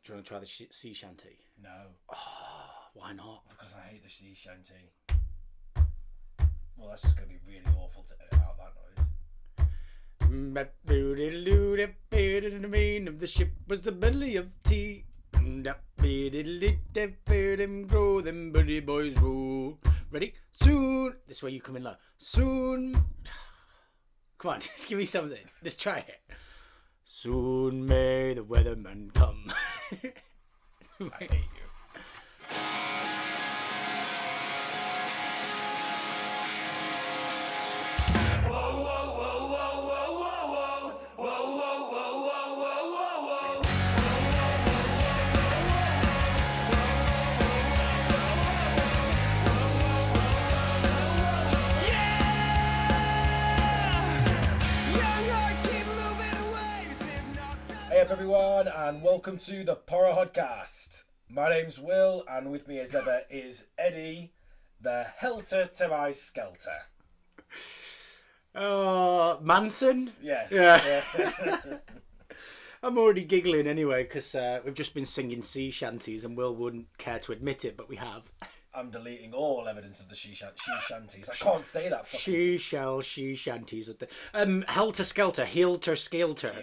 Do you want to try the sea shanty? No. Oh, why not? Because I hate the sea shanty. Well, that's just going to be really awful to edit out that noise. The ship was the belly of tea. Grow them buddy boys roll. Ready? Soon. This way you come in low. Soon. Come on, just give me something. Just try it. Soon may the weatherman come. I hate you. Hey up everyone, and welcome to the Porra Podcast. My name's Will, and with me as ever is Eddy, the helter to my skelter. Manson? Yes. Yeah. I'm already giggling anyway because we've just been singing sea shanties and Will wouldn't care to admit it, but we have. I'm deleting all evidence of the she shanties. I can't say that fucking... She shanties. Helter skelter, helter skelter.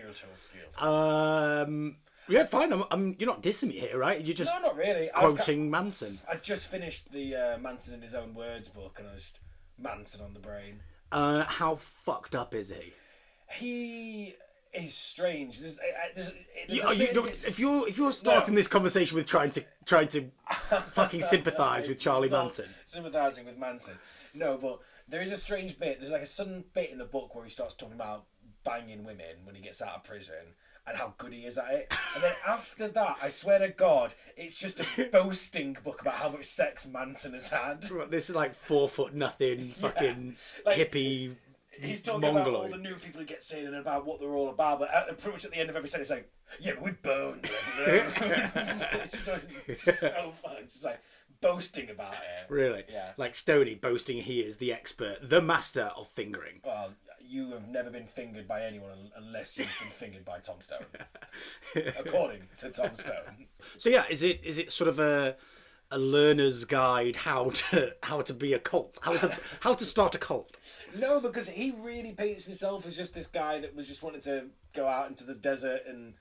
Yeah, fine. You're not dissing me here, right? You're just No, not really. quoting Manson. I just finished the Manson in his own words book, and I was Manson on the brain. How fucked up is he? He is strange. If you're starting this conversation with trying to fucking sympathise with Charlie Manson, sympathising with Manson, no, but there is a strange bit. There's like a sudden bit in the book where he starts talking about banging women when he gets out of prison and how good he is at it. And then after that, I swear to God, it's just a boasting book about how much sex Manson has had. This is like 4 foot nothing fucking like, hippie. He's talking Mongoloid. about all the new people who get seen and about what they're all about, but pretty much at the end of every sentence, it's like, yeah, but we boned. It's so fun. It's just like boasting about it. Really? Yeah. Like Stoney boasting he is the expert, the master of fingering. Well, you have never been fingered by anyone unless you've been fingered by Tom Stone. According to Tom Stone. So yeah, is it sort of a learner's guide how to be a cult, how to start a cult? No, because he really paints himself as just this guy that was just wanting to go out into the desert and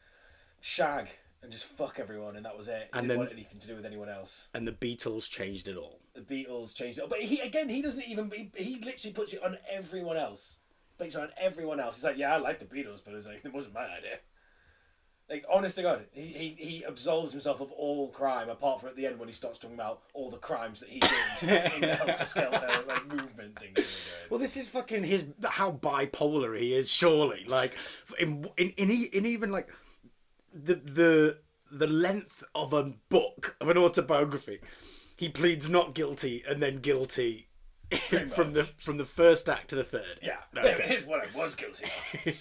shag and just fuck everyone, and that was it. He didn't want anything to do with anyone else. And the Beatles changed it all. The Beatles changed it, but he doesn't even. He literally puts it on everyone else. Puts it on everyone else. He's like, yeah, I like the Beatles, but it wasn't my idea. Like, honest to God, he absolves himself of all crime, apart from at the end when he starts talking about all the crimes that he did in the Helter Skelter like movement thing. Well, this is fucking how bipolar he is. Surely, like in even like the length of a book of an autobiography, he pleads not guilty and then guilty from the first act to the third. Yeah, okay. Here's what I was guilty of.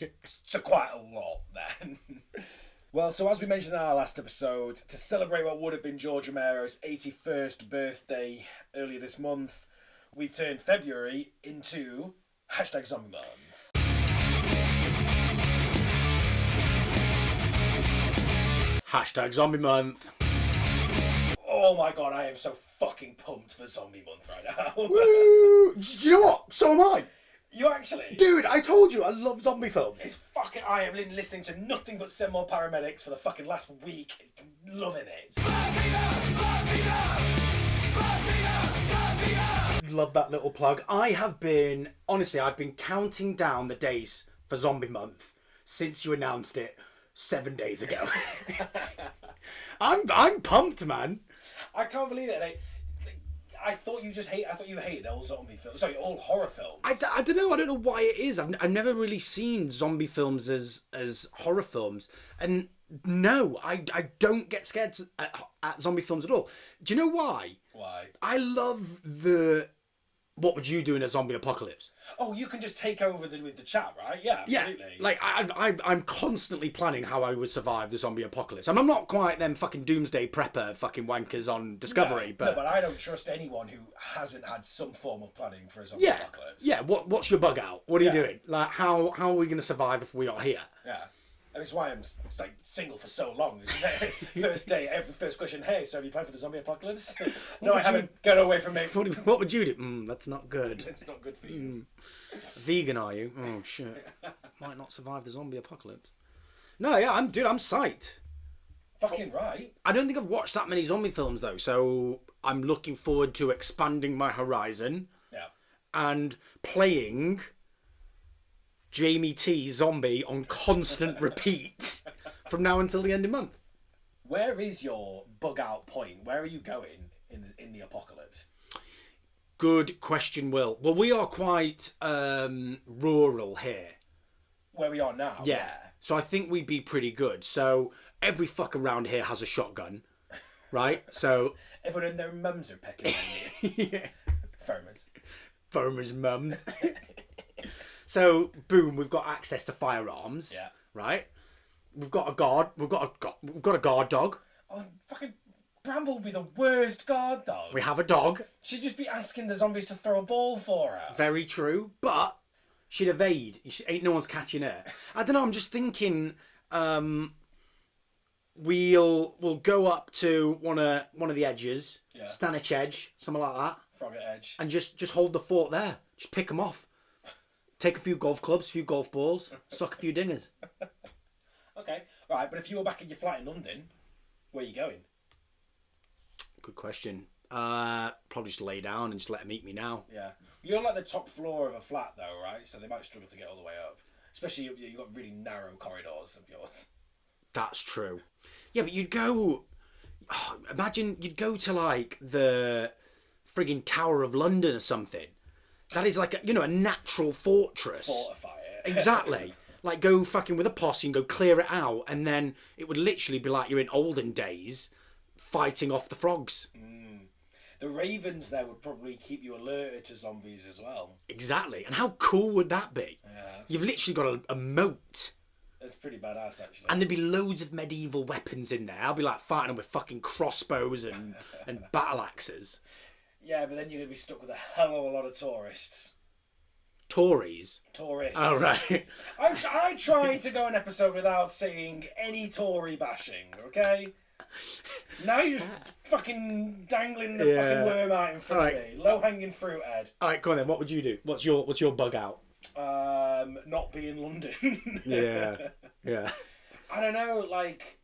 So quite a lot then. Well, so as we mentioned in our last episode, to celebrate what would have been George Romero's 81st birthday earlier this month, we've turned February into #Zombie Month. #Zombie Month. Oh my God, I am so fucking pumped for Zombie Month right now. Woo! Do you know what? So am I. You actually? Dude, I told you I love zombie films. It's fucking... I have been listening to nothing but Send More Paramedics for the fucking last week. Loving it. Love that little plug. I've been counting down the days for Zombie Month since you announced it 7 days ago. I'm pumped, man. I can't believe it. I thought you hated all zombie films. Sorry, all horror films. I don't know. I don't know why it is. I've never really seen zombie films as horror films. And no, I don't get scared at zombie films at all. Do you know why? Why? I love the... What would you do in a zombie apocalypse? Oh, you can just take over with the chat, right? Yeah, absolutely. Yeah, like I'm constantly planning how I would survive the zombie apocalypse. And I'm not quite them fucking doomsday prepper fucking wankers on Discovery, but I don't trust anyone who hasn't had some form of planning for a zombie apocalypse. Yeah, what's your bug out? What are you doing? Like how are we going to survive if we are here? Yeah. That's why I'm like single for so long. First day, first question. Hey, so have you planned for the zombie apocalypse? No, I haven't. Get away from me. What would you do? That's not good. It's not good for you. Vegan, are you? Oh shit. Might not survive the zombie apocalypse. No, yeah, I'm psyched. Fucking right. I don't think I've watched that many zombie films though, so I'm looking forward to expanding my horizon. Yeah. And playing Jamie T Zombie on constant repeat from now until the end of the month. Where is your bug out point? Where are you going in the apocalypse? Good question, Will. Well, we are quite rural here. Where we are now? Yeah. So I think we'd be pretty good. So every fuck around here has a shotgun, right? So everyone and their mums are pecking on you. yeah. Farmers' mums. So boom, we've got access to firearms. Yeah. Right. We've got a guard. We've got a guard dog. Oh, fucking Bramble would be the worst guard dog. We have a dog. She'd just be asking the zombies to throw a ball for her. Very true, but she'd evade. Ain't no one's catching her. I don't know. I'm just thinking. We'll go up to one of the edges, Stanwich Edge, something like that. Frogger Edge. And just hold the fort there. Just pick them off. Take a few golf clubs, a few golf balls, suck a few dingers. Okay, right. But if you were back in your flat in London, where are you going? Good question. Probably just lay down and just let them eat me now. Yeah, you're like the top floor of a flat though, right? So they might struggle to get all the way up. Especially you've got really narrow corridors of yours. That's true. Yeah, but you'd go... Oh, imagine you'd go to like the frigging Tower of London or something. That is like a natural fortress. Fortify it. Exactly. Like go fucking with a posse and go clear it out, and then it would literally be like you're in olden days fighting off the frogs. The ravens there would probably keep you alerted to zombies as well. Exactly. And how cool would that be? Yeah, You've literally got a moat. It's pretty badass, actually. And there'd be loads of medieval weapons in there. I'll be like fighting them with fucking crossbows and battle axes. Yeah, but then you're going to be stuck with a hell of a lot of tourists. Tories? Tourists. Oh, right. I tried to go an episode without saying any Tory bashing, okay? Now you're just fucking dangling the fucking worm out in front of me. Low-hanging fruit, Ed. All right, go on then. What would you do? What's your bug out? Not be in London. Yeah. I don't know, like,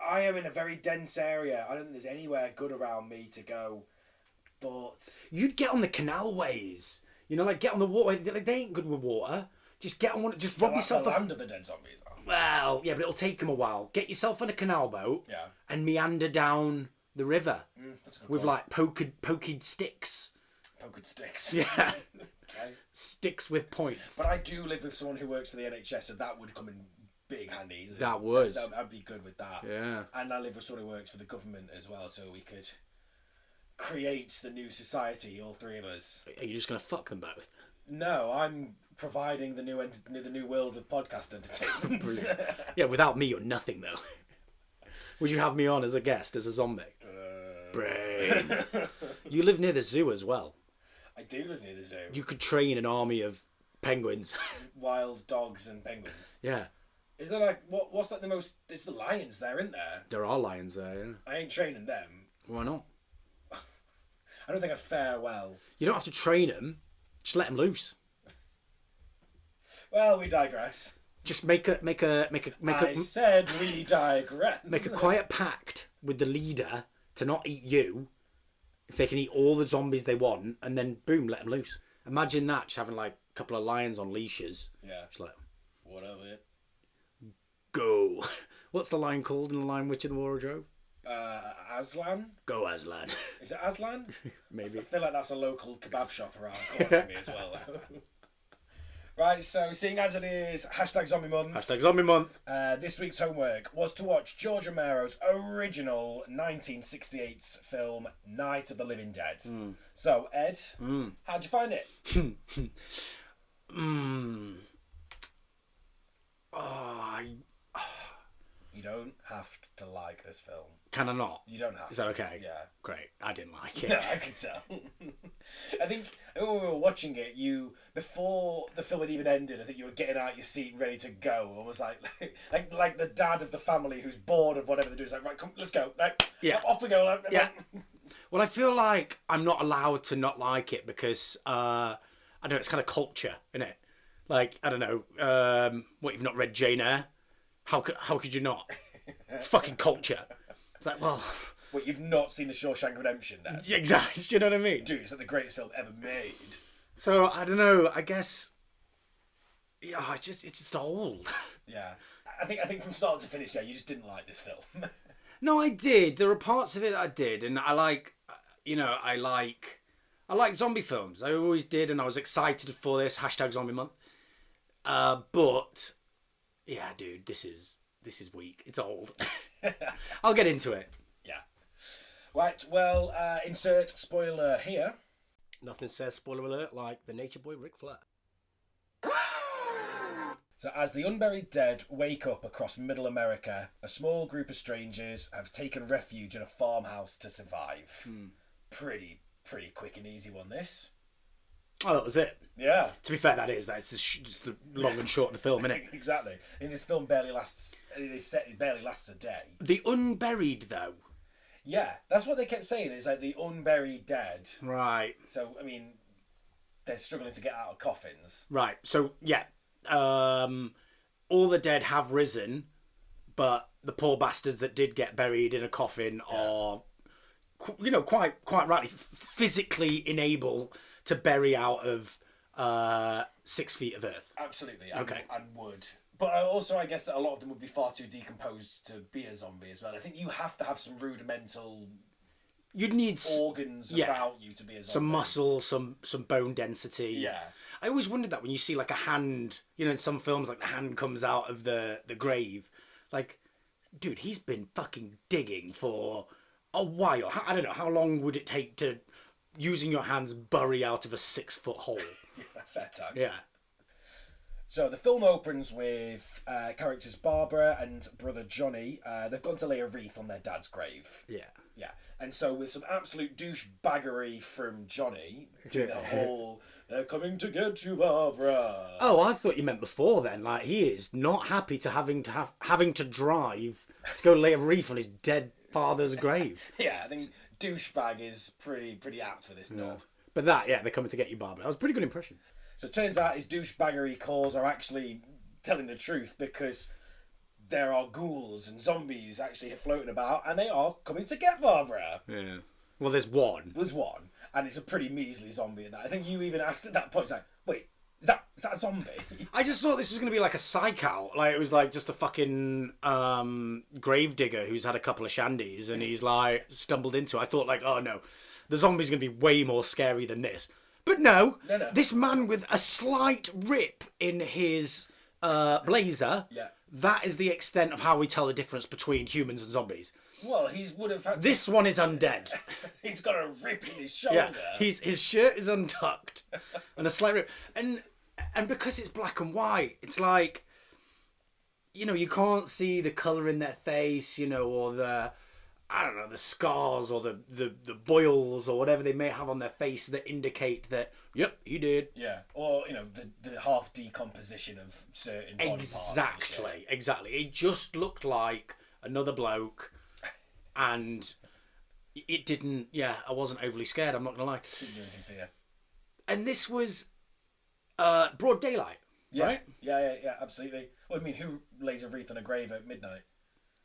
I am in a very dense area. I don't think there's anywhere good around me to go, but... You'd get on the canalways. Like, get on the water. Like, they ain't good with water. Just get on one. Just rob yourself. The land of the dead zombies. Well, yeah, but it'll take them a while. Get yourself on a canal boat. Yeah. And meander down the river. That's a good with call. like poked sticks. Poked sticks. Yeah. Okay. Sticks with points. But I do live with someone who works for the NHS, so that would come in big handy. That would. I'd be good with that. Yeah. And I live with someone who works for the government as well, so we could create the new society, all three of us. Are you just gonna fuck them both? No, I'm providing the new world with podcast entertainment. Brilliant. Yeah, without me, you're nothing though. Would you have me on as a guest, as a zombie? Brains. You live near the zoo as well. I do live near the zoo. You could train an army of penguins. Wild dogs and penguins. Yeah. Is there like what's like the most? It's the lions there, isn't there? There are lions there. Yeah. I ain't training them. Why not? I don't think I'd fare well. You don't have to train them. Just let them loose. Well, we digress. Just make a. I said we digress. Make a quiet pact with the leader to not eat you. If they can eat all the zombies they want, and then boom, let them loose. Imagine that, just having like a couple of lions on leashes. Yeah. Just like, whatever. Go. What's the line called in the Lion Witch in the Wardrobe? Aslan? Go Aslan. Is it Aslan? Maybe. I feel like that's a local kebab shop around the corner for me as well. Right, so seeing as it is #Zombie Month. #Zombie Month. This week's homework was to watch George Romero's original 1968 film Night of the Living Dead. So, Ed, how'd you find it? You don't have to like this film. Can I not? You don't have to. Is that okay? Yeah. Great. I didn't like it. No, I could tell. I think when we were watching it, before the film had even ended, I think you were getting out your seat ready to go. Almost like the dad of the family who's bored of whatever they're doing. It's like, right, come, let's go. Right, Yeah. Off we go. Yeah. Well, I feel like I'm not allowed to not like it because, I don't know, it's kind of culture, isn't it? Like, I don't know, what, you've not read Jane Eyre? How could you not? It's fucking culture. It's like, well... What, you've not seen The Shawshank Redemption then? Exactly, you know what I mean? Dude, it's like the greatest film ever made. So, I don't know, I guess... Yeah, it's just old. Yeah. I think from start to finish, yeah, you just didn't like this film. No, I did. There were parts of it that I did, and I like zombie films. I always did, and I was excited for this #Zombie Month. But yeah, dude, this is weak. It's old. I'll get into it. Yeah. Right. Well, insert spoiler here. Nothing says spoiler alert like the nature boy Ric Flair. So, as the unburied dead wake up across Middle America, a small group of strangers have taken refuge in a farmhouse to survive. Pretty quick and easy one, this. Oh, that was it. Yeah. To be fair, that's just the long and short of the film, isn't it? Exactly. And this film barely lasts. It barely lasts a day. The unburied, though. Yeah, that's what they kept saying. It's like the unburied dead. Right. So, I mean, they're struggling to get out of coffins. Right. So yeah, all the dead have risen, but the poor bastards that did get buried in a coffin are, quite rightly physically unable to bury out of 6 feet of earth. Absolutely. Okay. And would. But also, I guess that a lot of them would be far too decomposed to be a zombie as well. I think you have to have some rudimental You'd need organs about you to be a zombie. some muscle, some bone density. Yeah. I always wondered that when you see like a hand, in some films, like the hand comes out of the grave. Like, dude, he's been fucking digging for a while. I don't know, how long would it take to, using your hands, bury out of a 6-foot hole? Yeah, fair time. Yeah. So the film opens with characters Barbara and brother Johnny. They've gone to lay a wreath on their dad's grave. Yeah. Yeah. And so with some absolute douchebaggery from Johnny, doing the whole, they're coming to get you, Barbara. Oh, I thought you meant before then. Like, he is not happy to having to drive to go lay a wreath on his dead father's grave. Yeah, I think douchebag is pretty apt for this knob. But they're coming to get you, Barbara. That was a pretty good impression. So it turns out his douchebaggery calls are actually telling the truth, because there are ghouls and zombies actually floating about, and they are coming to get Barbara. Yeah. Well, there's one. There's one, and it's a pretty measly zombie in that. I think you even asked at that point, it's like, wait, is that a zombie? I just thought this was going to be like a psych out. Like, it was like just a fucking gravedigger who's had a couple of shanties and he's like stumbled into it. I thought like, oh no, the zombie's going to be way more scary than this. But no, this man with a slight rip in his blazer, that is the extent of how we tell the difference between humans and zombies. Well, he would have had... This one is undead. He's got a rip in his shoulder. Yeah, his shirt is untucked and a slight rip. And because it's black and white, it's like, you can't see the colour in their face, or the... I don't know, the scars or the boils or whatever they may have on their face that indicate that, yep, he did. Yeah, or, the half decomposition of certain body parts. Exactly. It just looked like another bloke, and it didn't, I wasn't overly scared, I'm not going to lie. Didn't do anything for you. And this was broad daylight, right? Yeah, absolutely. Well, I mean, who lays a wreath on a grave at midnight?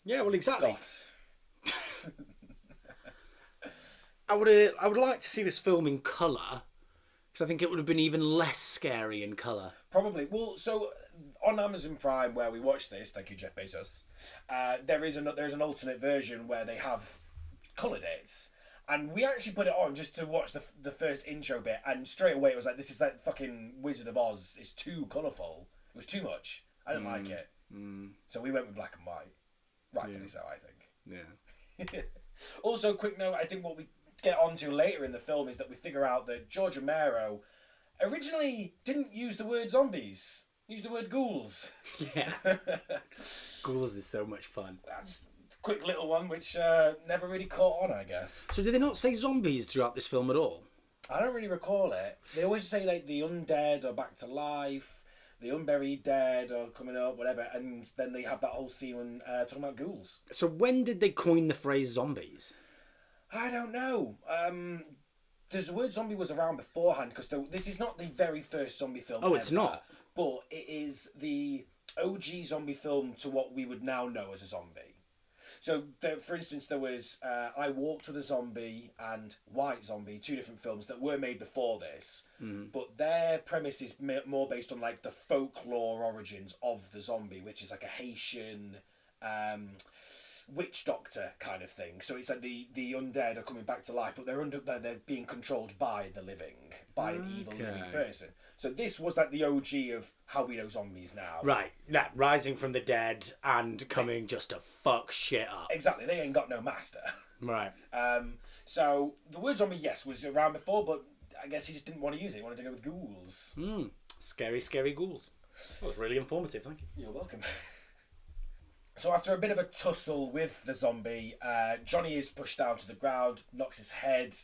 Yeah, well, exactly. Goths. I would like to see this film in colour, because I think it would have been even less scary in colour. Probably. Well, so on Amazon Prime, where we watched this, thank you, Jeff Bezos, there's an alternate version where they have colour dates. And we actually put it on just to watch the first intro bit, and straight away it was like, this is that fucking Wizard of Oz. It's too colourful. It was too much. I didn't like it. So we went with black and white. Rightfully so, I think. Yeah. Also, quick note, I think what we get onto later in the film is that we figure out that George Romero originally didn't use the word zombies Use the word ghouls. Yeah. Ghouls is so much fun. That's a quick little one which never really caught on, I guess. So did they not say zombies throughout this film at all? I don't really recall it. They always say like the undead are back to life, the unburied dead are coming up, whatever, and then they have that whole scene when talking about ghouls. So when did they coin the phrase zombies? I don't know. The word zombie was around beforehand because this is not the very first zombie film. Oh, it's not. But it is the OG zombie film to what we would now know as a zombie. So, for instance, there was I Walked with a Zombie and White Zombie, two different films that were made before this, but their premise is more based on like the folklore origins of the zombie, which is like a Haitian witch doctor kind of thing. So it's like the undead are coming back to life, but they're being controlled by the living, by an evil living person. So this was like the OG of how we know zombies now. Right, yeah, rising from the dead and coming just to fuck shit up. Exactly, they ain't got no master. Right. So the word zombie, yes, was around before, but I guess he just didn't want to use it. He wanted to go with ghouls. Scary, scary ghouls. That was really informative, thank you. You're welcome. So after a bit of a tussle with the zombie, Johnny is pushed down to the ground, knocks his head.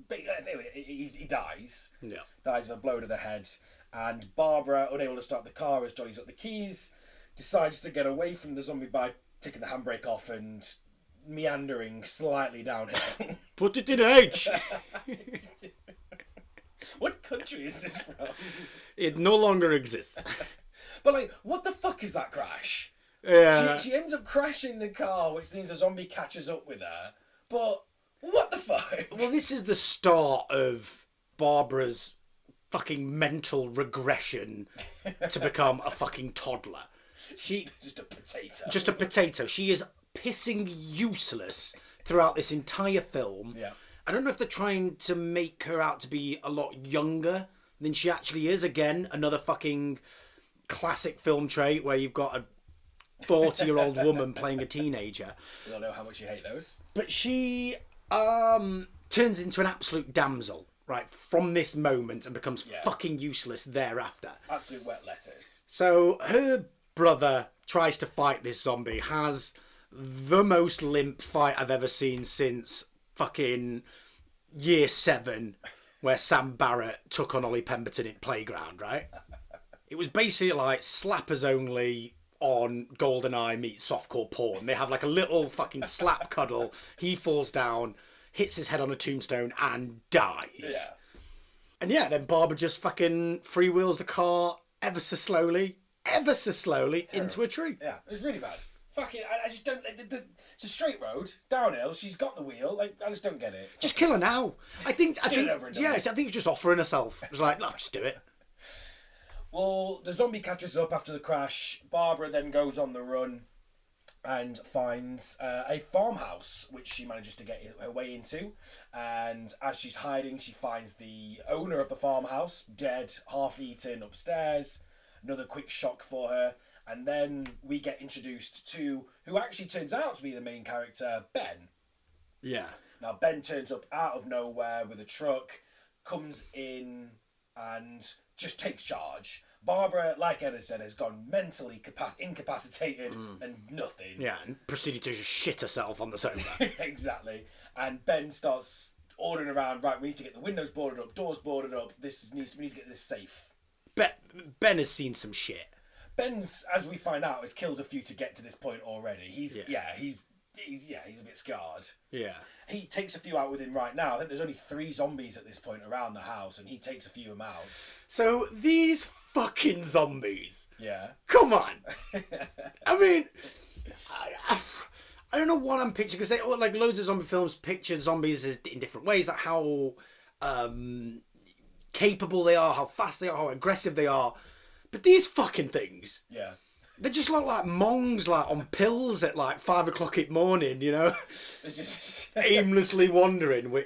He dies. Yeah. Dies of a blow to the head. And Barbara, unable to start the car as Johnny's got the keys, decides to get away from the zombie by taking the handbrake off and meandering slightly downhill. Put it in H! What country is this from? It no longer exists. But like, what the fuck is that crash? Yeah. She ends up crashing the car, which means a zombie catches up with her. But what the fuck? Well, this is the start of Barbara's fucking mental regression to become a fucking toddler. Just a potato. Just a potato. She is pissing useless throughout this entire film. Yeah. I don't know if they're trying to make her out to be a lot younger than she actually is. Again, another fucking classic film trait where you've got a 40-year-old woman playing a teenager. We all know how much you hate those. But she turns into an absolute damsel, right, from this moment and becomes fucking useless thereafter. Absolute wet lettuce. So her brother tries to fight this zombie, has the most limp fight I've ever seen since fucking year 7, where Sam Barrett took on Ollie Pemberton in Playground, right? It was basically like slappers only on GoldenEye meets softcore porn. They have like a little fucking slap cuddle. He falls down, hits his head on a tombstone and dies. Yeah. And yeah, then Barbara just fucking freewheels the car ever so slowly into a tree. Yeah, it was really bad. Fucking, I just don't. It's a straight road, downhill. She's got the wheel. Like, I just don't get it. Just kill her now. I think it over and done with. I think it's just offering herself. It was like, look, just do it. Well, the zombie catches up after the crash. Barbara then goes on the run and finds a farmhouse, which she manages to get her way into. And as she's hiding, she finds the owner of the farmhouse, dead, half-eaten, upstairs. Another quick shock for her. And then we get introduced to who actually turns out to be the main character, Ben. Yeah. Now, Ben turns up out of nowhere with a truck, comes in and just takes charge. Barbara, like Edda said, has gone mentally incapacitated and nothing. Yeah, and proceeded to just shit herself on the sofa. Exactly. And Ben starts ordering around, right, we need to get the windows boarded up, doors boarded up, we need to get this safe. Ben has seen some shit. Ben's, as we find out, has killed a few to get to this point already. He's a bit scarred. Yeah. He takes a few out with him right now. I think there's only 3 zombies at this point around the house, and he takes a few of them out. So these fucking zombies. Yeah. Come on. I mean, I don't know what I'm picturing, because they like loads of zombie films picture zombies as in different ways, like how capable they are, how fast they are, how aggressive they are. But these fucking things. Yeah. They just look like mongs, like on pills at like 5 o'clock in the morning, you know? They're just aimlessly wandering with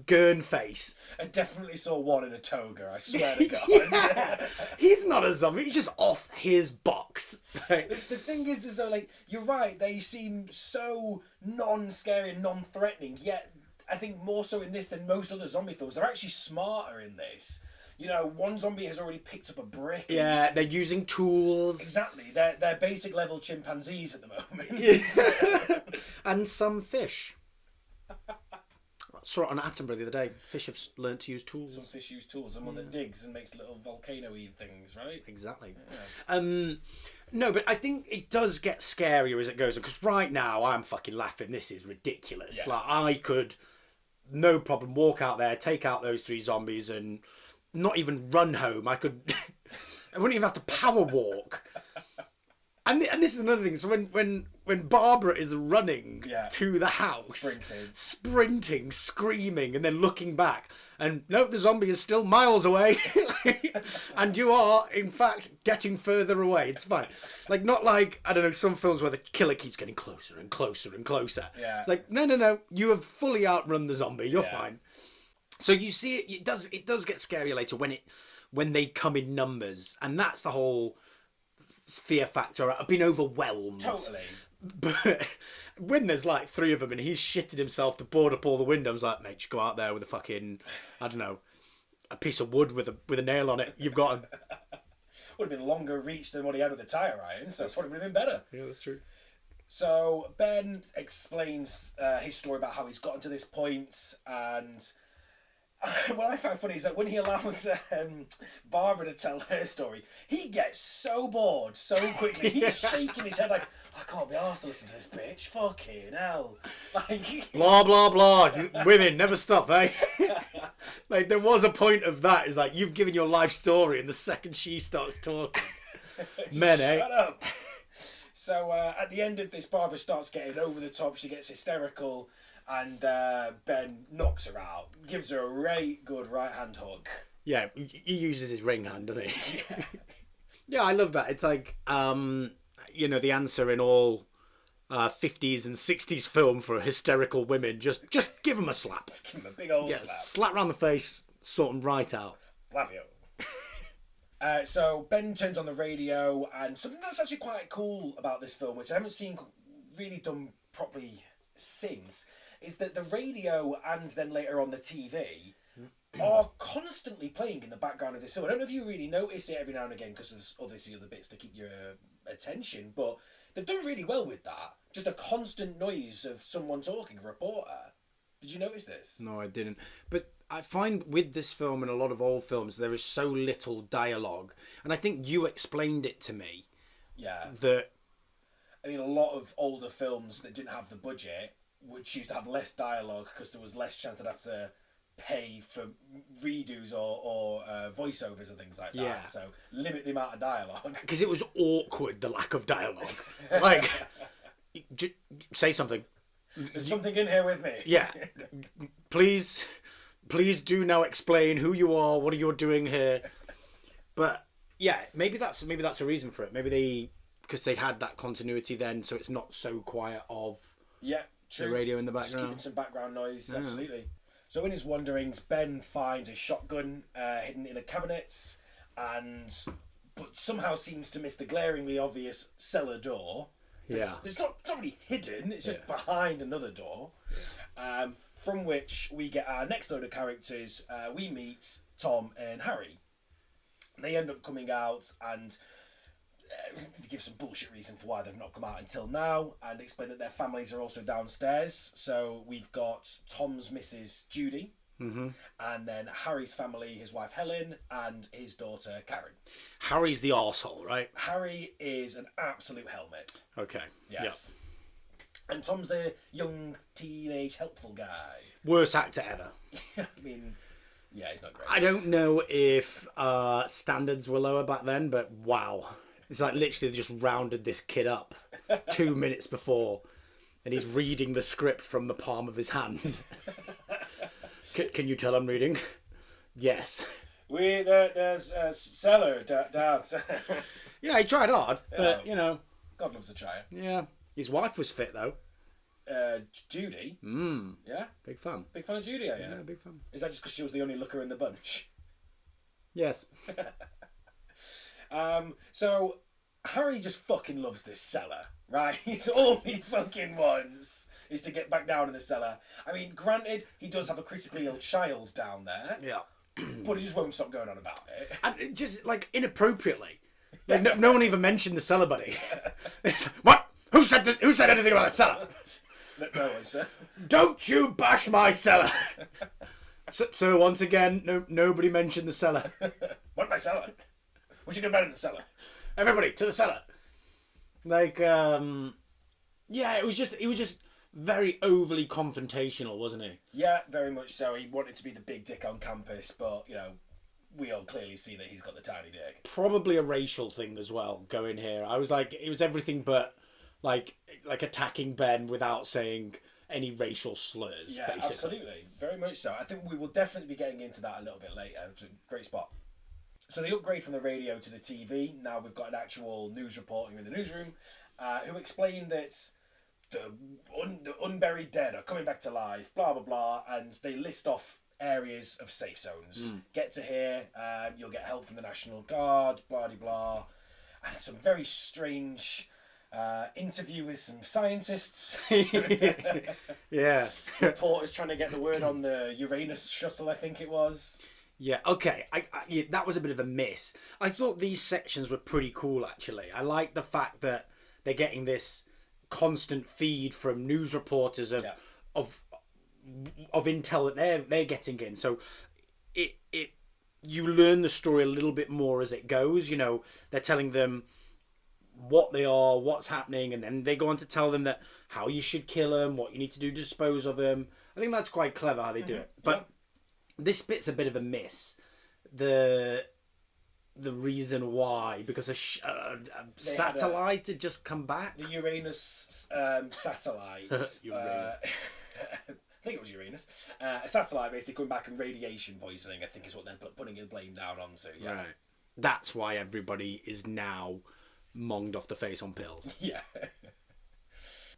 gurn face. I definitely saw one in a toga, I swear to God. Yeah. He's not a zombie, he's just off his box. The thing is though, like, you're right, they seem so non-scary and non-threatening, yet I think more so in this than most other zombie films. They're actually smarter in this. You know, one zombie has already picked up a brick. Yeah, they're using tools. Exactly. They're basic level chimpanzees at the moment. And some fish. I saw it on Attenborough the other day. Fish have learnt to use tools. Some fish use tools. Someone that digs and makes little volcano-y things, right? Exactly. Yeah. No, but I think it does get scarier as it goes on. Because right now, I'm fucking laughing. This is ridiculous. Yeah. Like, I could, no problem, walk out there, take out those 3 zombies and not even run home. I could... I wouldn't even have to power walk. And this is another thing. So when Barbara is running to the house, sprinting, screaming, and then looking back, and no, the zombie is still miles away, and you are, in fact, getting further away. It's fine. Like, not like, I don't know, some films where the killer keeps getting closer and closer and closer. Yeah. It's like, no, you have fully outrun the zombie. You're fine. So you see it does get scarier later when they come in numbers, and that's the whole fear factor. I've been overwhelmed. Totally. But when there's like 3 of them and he's shitted himself to board up all the windows, like, mate, just go out there with a fucking, I don't know, a piece of wood with a nail on it. You've got him. Would have been longer reach than what he had with the tire iron, so it probably would have been better. Yeah, that's true. So Ben explains his story about how he's gotten to this point, and what I found funny is that when he allows Barbara to tell her story, he gets so bored so quickly. He's shaking his head like, I can't be arsed to listen to this bitch. Fucking hell. Like, blah, blah, blah. Women never stop, eh? Like, there was a point of that. Is like, you've given your life story, and the second she starts talking. Men, Shut up. So at the end of this, Barbara starts getting over the top. She gets hysterical. And Ben knocks her out, gives her a right good right-hand hook. Yeah, he uses his ring hand, doesn't he? Yeah. Yeah, I love that. It's like, you know, the answer in all 50s and 60s film for hysterical women. Just give them a slap. Just give him a big old slap. Slap round the face, sort them right out. Slap you. So Ben turns on the radio, and something that's actually quite cool about this film, which I haven't seen really done properly since, is that the radio and then later on the TV are constantly playing in the background of this film. I don't know if you really notice it every now and again because there's obviously other bits to keep your attention, but they've done really well with that. Just a constant noise of someone talking, a reporter. Did you notice this? No, I didn't. But I find with this film and a lot of old films, there is so little dialogue. And I think you explained it to me. Yeah. That... I mean, a lot of older films that didn't have the budget would choose to have less dialogue because there was less chance they'd have to pay for redos or voiceovers and things like that. Yeah. So limit the amount of dialogue. Because it was awkward, the lack of dialogue. Like, say something. There's something in here with me. Yeah. Please do now explain who you are, what are you doing here. But yeah, maybe that's a reason for it. Maybe because they had that continuity then, so it's not so quiet of true. the radio in the Just background. keeping some background noise, absolutely. So in his wanderings, Ben finds a shotgun hidden in a cabinet, but somehow seems to miss the glaringly obvious cellar door. It's not really hidden, it's just behind another door, from which we get our next load of characters. We meet Tom and Harry. They end up coming out and give some bullshit reason for why they've not come out until now, and explain that their families are also downstairs. So we've got Tom's Mrs. Judy, and then Harry's family, his wife Helen, and his daughter Karen. Harry's the arsehole, right? Harry is an absolute helmet. Okay. Yes. Yep. And Tom's the young, teenage, helpful guy. Worst actor ever. I mean, yeah, he's not great. I don't know if standards were lower back then, but wow. It's like literally they just rounded this kid up 2 minutes before, and he's reading the script from the palm of his hand. Can you tell I'm reading? Yes. There's a cellar down. Yeah, he tried hard, but you know. God loves a try. Yeah. His wife was fit though. Judy. Yeah. Big fan. Big fan of Judy, are you? Yeah, big fan. Is that just because she was the only looker in the bunch? Yes. So Harry just fucking loves this cellar, right? It's all he fucking wants is to get back down in the cellar. I mean, granted, he does have a critically ill child down there. Yeah. but he just won't stop going on about it. And it just, like, inappropriately. Like, no one even mentioned the cellar buddy. What? Who said anything about a cellar? No one, sir. Don't you bash my cellar. So once again, nobody mentioned the cellar. What my cellar? What you do about in the cellar? Everybody to the cellar. Like, yeah, it was just very overly confrontational, wasn't he? Yeah, very much so. He wanted to be the big dick on campus, but, you know, we all clearly see that he's got the tiny dick. Probably a racial thing as well, going here. I was like, it was everything but, like attacking Ben without saying any racial slurs, Yeah, basically. absolutely. Very much so. I think we will definitely be getting into that a little bit later. It's a great spot. So they upgrade from the radio to the TV. Now we've got an actual news reporter in the newsroom who explained that the unburied dead are coming back to life, blah, blah, blah, and they list off areas of safe zones. Get to here, you'll get help from the National Guard, blah, blah, blah. And some very strange interview with some scientists. Yeah. Reporters trying to get the word on the Uranus shuttle, I think it was. Yeah, okay. Yeah, that was a bit of a miss. I thought these sections were pretty cool, actually. I like the fact that they're getting this constant feed from news reporters of intel that they're getting in. So you learn the story a little bit more as it goes. You know, they're telling them what they are, what's happening, and then they go on to tell them that how you should kill them, what you need to do to dispose of them. I think that's quite clever how they do it. But this bit's a bit of a miss. The reason why, because a satellite had just come back. The Uranus satellites. Uranus. I think it was Uranus. A satellite basically coming back and radiation poisoning, I think is what they're putting the blame down onto. Yeah. Right. That's why everybody is now monged off the face on pills. Yeah.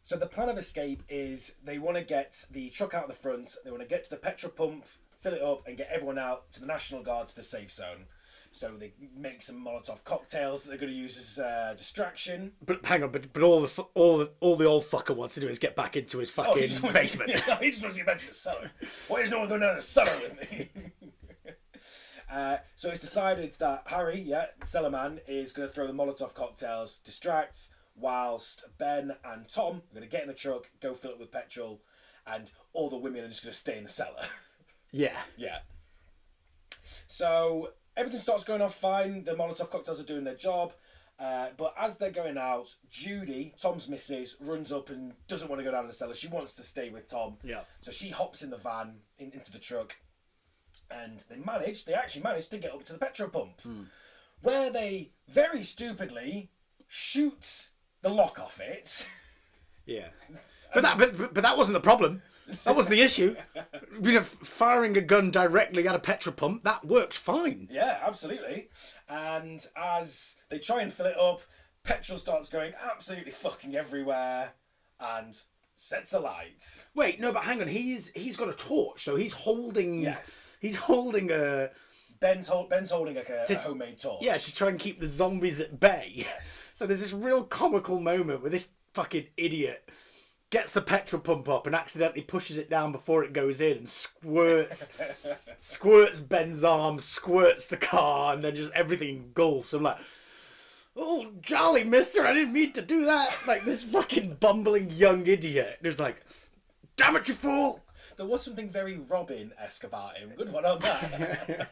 So the plan of escape is they want to get the truck out the front, they want to get to the petrol pump, fill it up, and get everyone out to the National Guard to the safe zone. So they make some Molotov cocktails that they're going to use as distraction. But hang on, but all the old fucker wants to do is get back into his fucking basement. He just wants to get back to the cellar. Why is no one going down the cellar with me? So it's decided that Harry, the cellar man, is going to throw the Molotov cocktails, distract, whilst Ben and Tom are going to get in the truck, go fill it with petrol, and all the women are just going to stay in the cellar. Yeah. Yeah. So everything starts going off fine. The Molotov cocktails are doing their job. But as they're going out, Judy, Tom's missus, runs up and doesn't want to go down the cellar. She wants to stay with Tom. Yeah. So she hops in the van, into the truck. And they actually managed to get up to the petrol pump. Where they, very stupidly, shoot the lock off it. Yeah. But that wasn't the problem. That wasn't the issue. You know, firing a gun directly at a petrol pump, that works fine. Yeah, absolutely. And as they try and fill it up, petrol starts going absolutely fucking everywhere and sets alight. Wait, no, but hang on. He's got a torch, so he's holding. Yes. He's holding a. Ben's holding a homemade torch. Yeah, to try and keep the zombies at bay. Yes. So there's this real comical moment where this fucking idiot gets the petrol pump up and accidentally pushes it down before it goes in and squirts Ben's arm, squirts the car, and then just everything engulfs. I'm like, oh, jolly mister, I didn't mean to do that. Like this fucking bumbling young idiot. There's like, damn it, you fool. There was something very Robin-esque about him. Good one on that.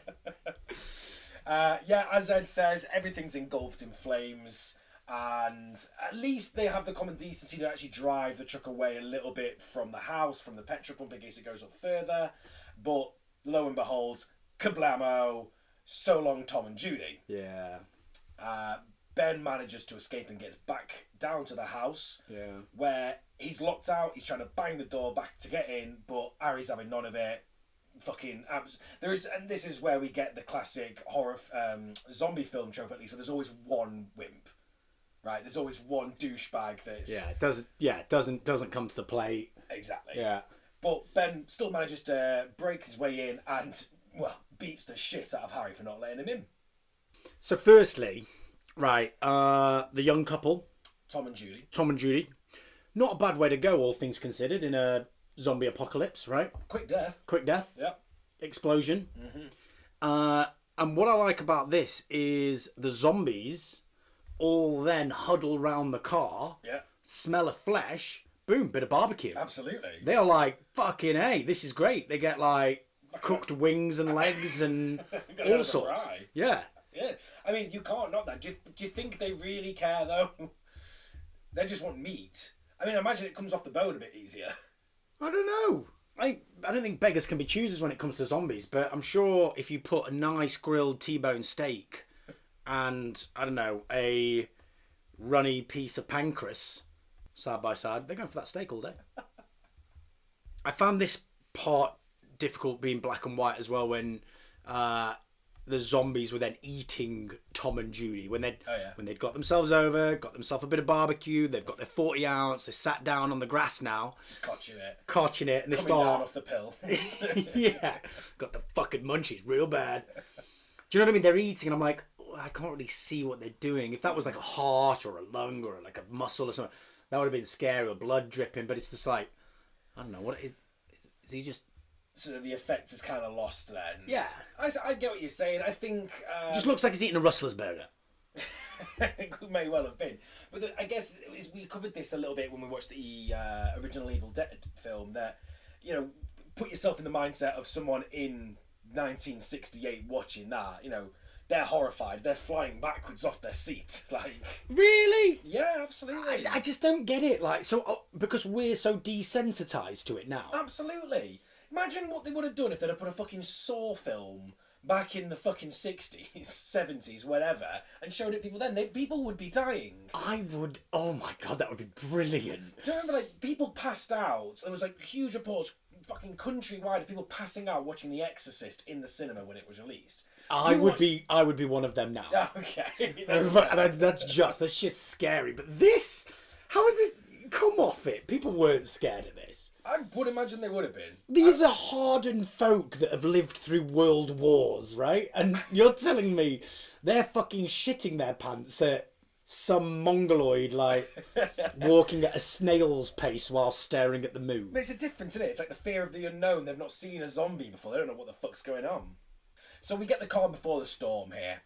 As Ed says, everything's engulfed in flames. And at least they have the common decency to actually drive the truck away a little bit from the house, from the petrol pump in case it goes up further. But lo and behold, kablamo, so long Tom and Judy. Yeah. Ben manages to escape and gets back down to the house. Yeah. Where he's locked out, he's trying to bang the door back to get in, but Harry's having none of it. And this is where we get the classic horror zombie film trope, at least, where there's always one wimp. Right, there's always one douchebag that's... it doesn't come to the plate. Exactly. Yeah. But Ben still manages to break his way in and, well, beats the shit out of Harry for not letting him in. So firstly, right, the young couple, Tom and Judy. Not a bad way to go, all things considered, in a zombie apocalypse, right? Quick death. Quick death. Yeah. Explosion. And what I like about this is the zombies all then huddle round the car, Yeah. smell of flesh, boom, bit of barbecue. Absolutely. They are like, fucking hey, this is great. They get like cooked wings and legs and all sorts. Yeah. Yeah. I mean, you can't knock that. Do you think they really care, though? They just want meat. I mean, imagine it comes off the bone a bit easier. I don't know. I don't think beggars can be choosers when it comes to zombies, but I'm sure if you put a nice grilled T-bone steak and, I don't know, a runny piece of pancreas side by side, they're going for that steak all day. I found this part difficult being black and white as well when the zombies were then eating Tom and Judy when they'd got themselves over, got themselves a bit of barbecue, they've got their 40 ounce, they sat down on the grass now, Just cotching it, and they coming down start off the pill. yeah, got the fucking munchies real bad. Do you know what I mean? They're eating, and I'm like, oh, I can't really see what they're doing. If that was like a heart or a lung or like a muscle or something, that would have been scary, or blood dripping. But it's just like, I don't know, what is he just? So the effect is kind of lost then. Yeah, I get what you're saying. I think just looks like he's eating a Rustler's burger. it may well have been, but I guess we covered this a little bit when we watched the original Evil Dead film. That, you know, put yourself in the mindset of someone in 1968 watching that. You know, they're horrified. They're flying backwards off their seat. Like, Really? yeah, absolutely. I just don't get it. Like, so because we're so desensitized to it now. Absolutely. Imagine what they would have done if they'd have put a fucking Saw film back in the fucking 60s, 70s, whatever, and showed it people then. People would be dying. I would. Oh my god, that would be brilliant. Do you remember, like, people passed out? There was, like, huge reports, fucking countrywide, of people passing out watching The Exorcist in the cinema when it was released. I would be one of them now. Okay. That's just scary. But this, how is this? Come off it. People weren't scared of this. I would imagine they would have been. These are hardened folk that have lived through world wars, right? And you're telling me they're fucking shitting their pants at some mongoloid, like, walking at a snail's pace while staring at the moon. There's a difference in it. It's like the fear of the unknown. They've not seen a zombie before. They don't know what the fuck's going on. So we get the calm before the storm here.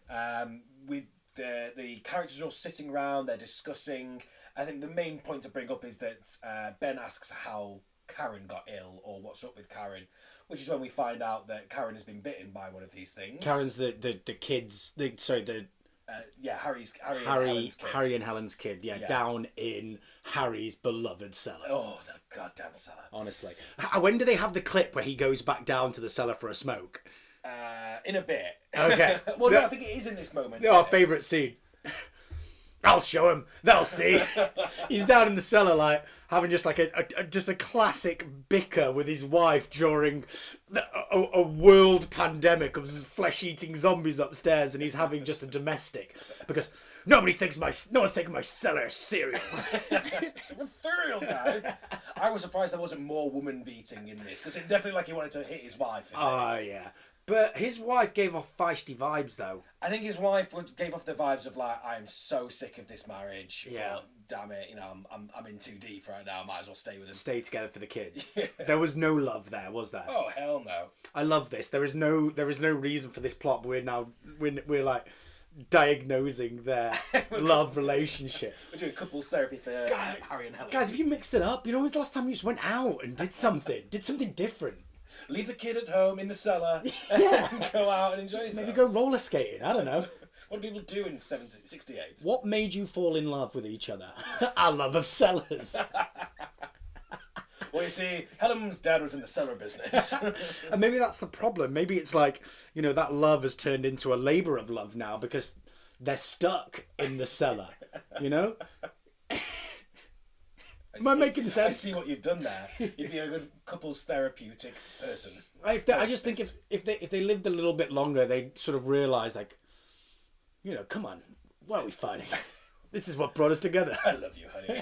With the characters are all sitting around. They're discussing. I think the main point to bring up is that Ben asks how Karen got ill or what's up with Karen, which is when we find out that Karen has been bitten by one of these things. Karen's the kids. Harry and Helen's kid. Yeah, down in Harry's beloved cellar. Oh, the goddamn cellar! Honestly, when do they have the clip where he goes back down to the cellar for a smoke? In a bit. Okay. Well, no, I think it is in this moment. Our favourite scene. I'll show him. They'll see. He's down in the cellar, like having just like a classic bicker with his wife during a world pandemic of flesh-eating zombies upstairs, and he's having just a domestic because no one's taking my cellar cereal. Cereal, guys. I was surprised there wasn't more woman beating in this because it definitely like he wanted to hit his wife. Oh yeah. But his wife gave off feisty vibes, though. I think his wife gave off the vibes of like, I am so sick of this marriage. Yeah. But damn it, you know, I'm in too deep right now. I might as well stay with him. Stay together for the kids. Yeah. There was no love there, was there? Oh hell no. I love this. There is no reason for this plot. But we're like diagnosing their love relationship. We're doing couples therapy for Harry and Helen. Guys, have you mixed it up? You know, when was the last time you just went out and did something different? Leave the kid at home in the cellar and go out and enjoy yourself. Maybe go roller skating. I don't know. What do people do in 68? What made you fall in love with each other? Our love of cellars. Well, you see, Helen's dad was in the cellar business. And maybe that's the problem. Maybe it's like, you know, that love has turned into a labour of love now because they're stuck in the cellar, you know? Am I making sense? I see what you've done there. You'd be a good couples therapeutic person. I just think if they lived a little bit longer, they'd sort of realise, like, you know, come on, why are we fighting? This is what brought us together. I love you, honey.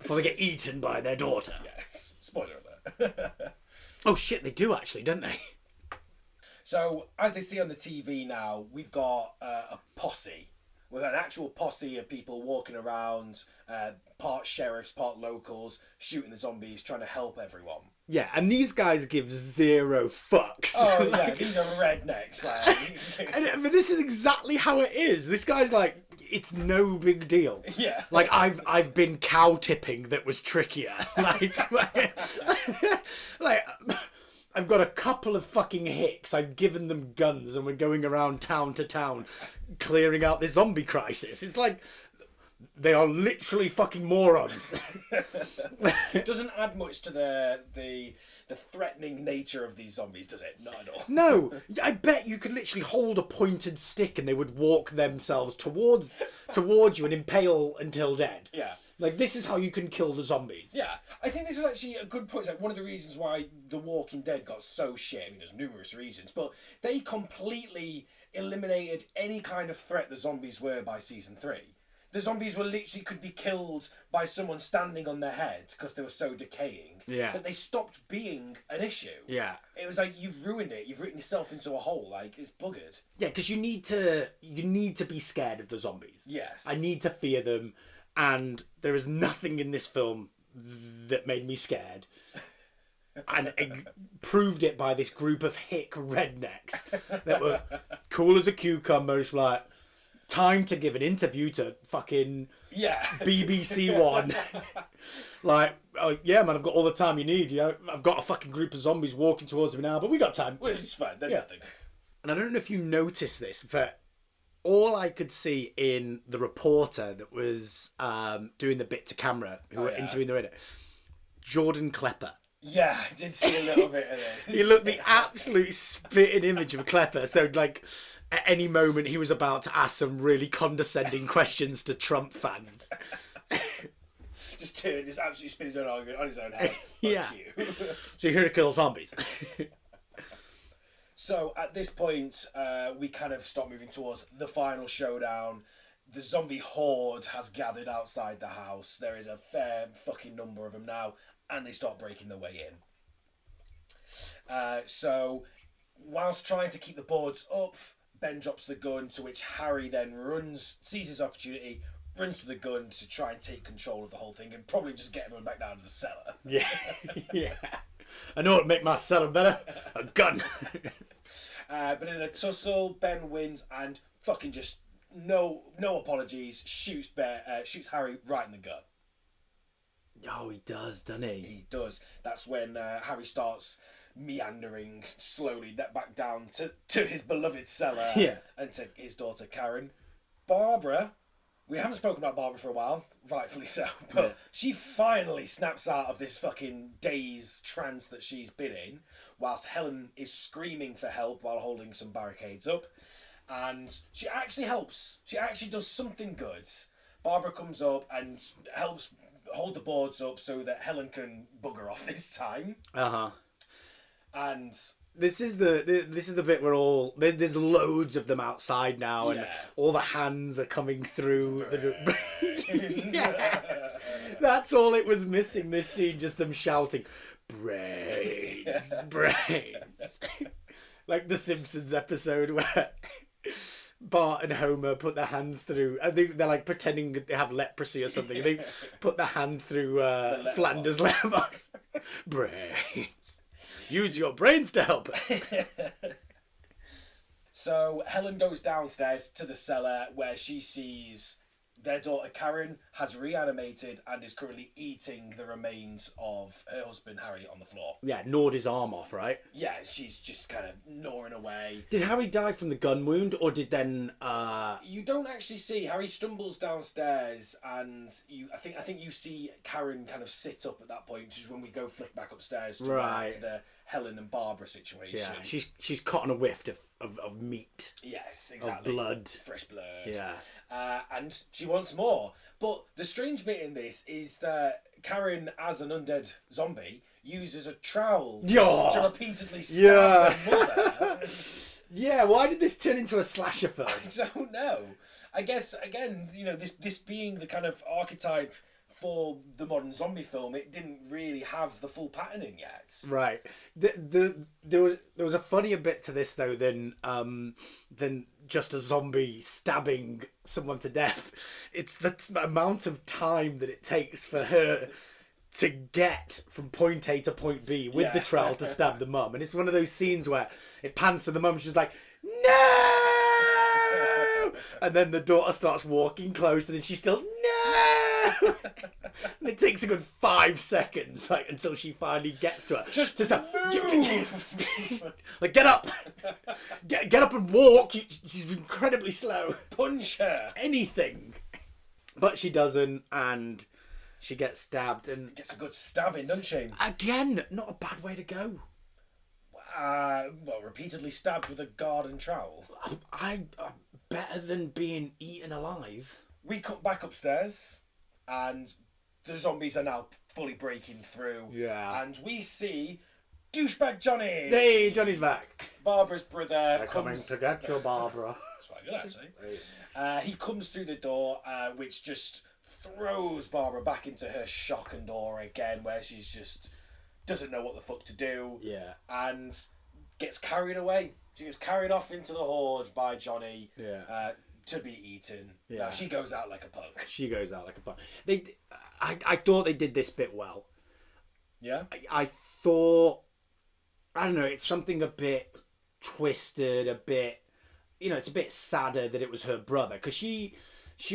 Before they get eaten by their daughter. Yes. Spoiler alert. Oh shit, they do actually, don't they? So, as they see on the TV now, we've got a posse We've got an actual posse of people walking around, part sheriffs, part locals, shooting the zombies, trying to help everyone. Yeah, and these guys give zero fucks. Oh, Like, yeah, these are rednecks. Like. but this is exactly how it is. This guy's like, it's no big deal. Yeah. Like, I've been cow tipping that was trickier. Like, I've got a couple of fucking hicks. I've given them guns and we're going around town to town clearing out this zombie crisis. It's like, they are literally fucking morons. It doesn't add much to the threatening nature of these zombies, does it? Not at all. No, I bet you could literally hold a pointed stick and they would walk themselves towards you and impale until dead. Yeah. Like, this is how you can kill the zombies. Yeah, I think this was actually a good point. It's like one of the reasons why The Walking Dead got so shit. I mean, there's numerous reasons, but they completely eliminated any kind of threat the zombies were by season 3. The zombies were literally could be killed by someone standing on their head because they were so decaying. Yeah. That they stopped being an issue. Yeah. It was like, you've ruined it. You've written yourself into a hole. Like, it's buggered. Yeah, because you need to be scared of the zombies. Yes. I need to fear them, and there is nothing in this film that made me scared. And proved it by this group of hick rednecks that were cool as a cucumber. It's like, time to give an interview to fucking BBC One. Like, oh yeah, man, I've got all the time you need. You know, I've got a fucking group of zombies walking towards me now, but we got time. Well, it's fine. They're nothing. And I don't know if you noticed this, but all I could see in the reporter that was doing the bit to camera, who were interviewing the Reddit, Jordan Klepper. Yeah, I did see a little bit of it. He looked the absolute spitting image of Klepper. So, like, at any moment he was about to ask some really condescending questions to Trump fans. Just absolutely spin his own argument on his own head. Yeah. You. So you're here to kill zombies. So at this point, we kind of start moving towards the final showdown. The zombie horde has gathered outside the house. There is a fair fucking number of them now, and they start breaking their way in. So whilst trying to keep the boards up, Ben drops the gun, to which Harry then sees his opportunity, runs to the gun to try and take control of the whole thing and probably just get everyone back down to the cellar. Yeah. Yeah. I know what'd make my cellar better. A gun. But in a tussle, Ben wins and fucking just no apologies, shoots Harry right in the gut. Oh, he does, doesn't he? He does. That's when Harry starts meandering slowly back down to his beloved cellar and to his daughter Karen. Barbara, we haven't spoken about Barbara for a while, rightfully so, but she finally snaps out of this fucking daze trance that she's been in, whilst Helen is screaming for help while holding some barricades up. And she actually helps. She actually does something good. Barbara comes up and helps hold the boards up so that Helen can bugger off this time. Uh-huh. And this is the bit where there's loads of them outside now, and all the hands are coming through. That's all it was missing. This scene, just them shouting, "Brains, brains!" Like the Simpsons episode where Bart and Homer put their hands through. I think they're like pretending they have leprosy or something. They put their hand through Flanders letterbox. Brains. Use your brains to help us. So Helen goes downstairs to the cellar where she sees their daughter Karen has reanimated and is currently eating the remains of her husband Harry on the floor. Yeah, gnawed his arm off, right? Yeah, she's just kind of gnawing away. Did Harry die from the gun wound, or did then? You don't actually see. Harry stumbles downstairs, and I think you see Karen kind of sit up at that point, which is when we go flick back upstairs to the Helen and Barbara situation. Yeah, she's caught on a whiff of meat. Yes, exactly. Of blood. Fresh blood. Yeah. And she wants more. But the strange bit in this is that Karen, as an undead zombie, uses a trowel to repeatedly stab her mother. Yeah, why did this turn into a slasher film? I don't know. I guess, again, this being the kind of archetype for the modern zombie film, it didn't really have the full patterning yet. Right. There was a funnier bit to this though than just a zombie stabbing someone to death. It's the amount of time that it takes for her to get from point A to point B with the trowel to stab the mum. And it's one of those scenes where it pans to the mum, she's like, no! And then the daughter starts walking close, and then she's still, no! And it takes a good 5 seconds, like, until she finally gets to her. Just move! Like, get up! Get up and walk! She's incredibly slow. Punch her! Anything. But she doesn't, and she gets stabbed, and Gets a good stabbing, doesn't she? again, not a bad way to go. Well, repeatedly stabbed with a garden trowel. I better than being eaten alive. We come back upstairs, and the zombies are now fully breaking through. Yeah. And we see douchebag Johnny. Hey, Johnny's back. Barbara's brother They're comes. coming to get you, Barbara. That's quite good, actually. He comes through the door, which just throws Barbara back into her shock and awe again, where she's just doesn't know what the fuck to do. Yeah. And gets carried away. She gets carried off into the horde by Johnny. Yeah. To be eaten. Yeah. Now she goes out like a punk. She goes out like a punk. I thought they did this bit well. Yeah. I thought, I don't know, it's something a bit twisted, a bit, it's a bit sadder that it was her brother, because she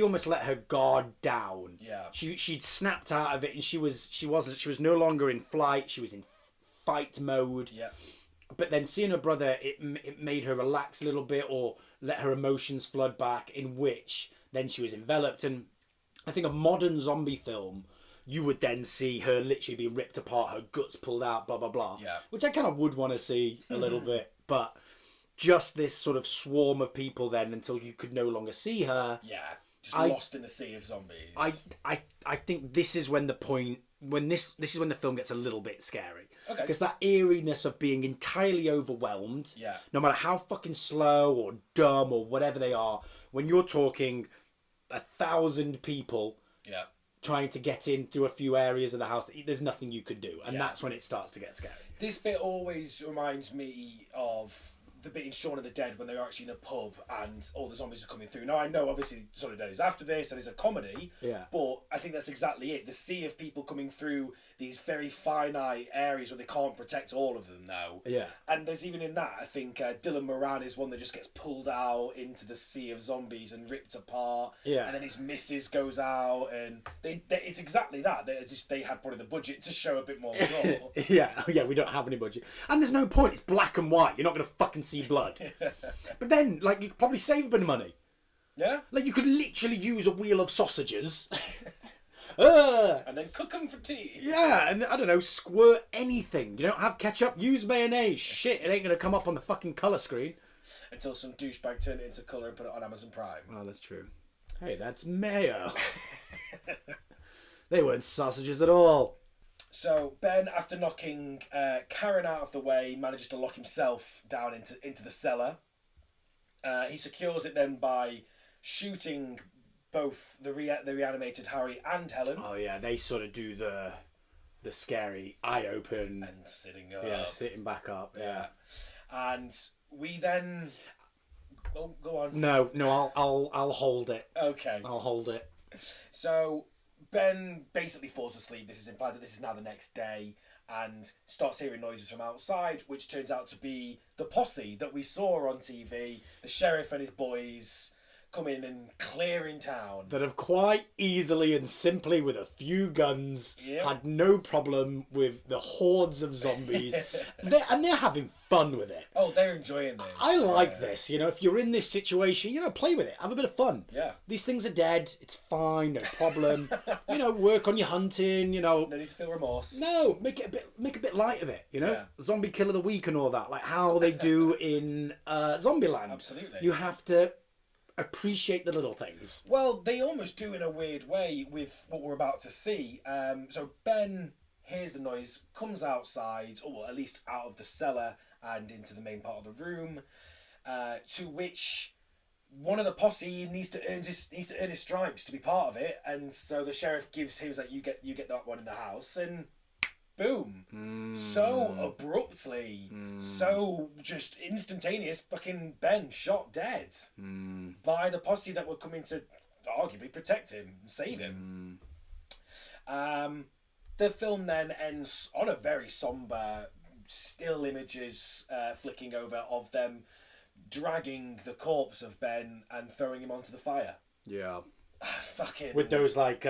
almost let her guard down. Yeah. She'd snapped out of it, and she was no longer in flight. She was in fight mode. Yeah. But then seeing her brother, it made her relax a little bit, or let her emotions flood back, in which then she was enveloped. And I think a modern zombie film, you would then see her literally being ripped apart, her guts pulled out, blah, blah, blah. Yeah. Which I kind of would want to see a little bit. But just this sort of swarm of people then, until you could no longer see her. Yeah. Just lost in the sea of zombies. I think this is when the point, this is when the film gets a little bit scary. Okay. Because that eeriness of being entirely overwhelmed, Yeah. no matter how fucking slow or dumb or whatever they are, when you're talking 1,000 people Yeah. trying to get in through a few areas of the house, there's nothing you could do. And Yeah. that's when it starts to get scary. This bit always reminds me of the bit in Shaun of the Dead when they're actually in a pub and all the zombies are coming through. Now, I know, obviously, Shaun of the Dead is after this and it's a comedy, Yeah. but I think that's exactly it. The sea of people coming through these very finite areas where they can't protect all of them now. Yeah. And there's even in that, I think Dylan Moran is one that just gets pulled out into the sea of zombies and ripped apart. Yeah. And then his missus goes out, and it's exactly that. They had probably the budget to show a bit more gore. Yeah, we don't have any budget. And there's no point, it's black and white. You're not going to fucking see blood. But then, like, you could probably save a bit of money. Yeah. Like, you could literally use a wheel of sausages. And then cook them for tea. Yeah, and I don't know, squirt anything. You don't have ketchup, use mayonnaise. Shit, it ain't going to come up on the fucking colour screen. Until some douchebag turned it into colour and put it on Amazon Prime. Oh, that's true. Hey, that's mayo. They weren't sausages at all. So Ben, after knocking Karen out of the way, manages to lock himself down into the cellar. He secures it then by shooting both the reanimated Harry and Helen. Oh yeah, they sort of do the scary eye open And sitting up. Yeah, sitting back up. Yeah. And we then. Oh, go on. No, I'll hold it. Okay. I'll hold it. So Ben basically falls asleep. This is implied that this is now the next day, and starts hearing noises from outside, which turns out to be the posse that we saw on TV. The sheriff and his boys come in and clearing town. That have quite easily and simply, with a few guns, Yep. had no problem with the hordes of zombies. they're having fun with it. Oh, they're enjoying this. I like this. If you're in this situation, play with it. Have a bit of fun. Yeah. These things are dead. It's fine. No problem. Work on your hunting. No need to feel remorse. No, make a bit light of it. Yeah. Zombie kill of the week and all that, like how they do in Zombieland. Absolutely. You have to appreciate the little things. Well, they almost do in a weird way with what we're about to see. So Ben hears the noise, comes outside, or at least out of the cellar and into the main part of the room, to which one of the posse needs to earn his stripes to be part of it, and so the sheriff gives him, he's like, you get that one in the house, and boom. So abruptly, so just instantaneous, fucking Ben shot dead by the posse that were coming to arguably protect him, save him. The film then ends on a very somber, still images flicking over of them dragging the corpse of Ben and throwing him onto the fire. Yeah. Fucking... With those, like,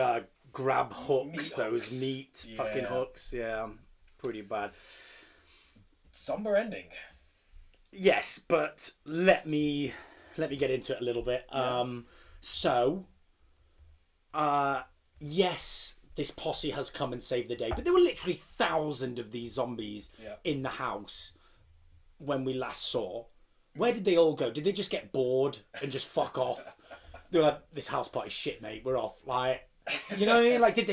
grab hooks, those hooks. meat fucking hooks. Yeah. Pretty bad. Somber ending. Yes, but let me get into it a little bit. Yes, this posse has come and saved the day, but there were literally thousands of these zombies in the house when we last saw. Where did they all go? Did they just get bored and just fuck off? They were like, this house party's shit, mate. We're off. Like, you know what I mean? Like, did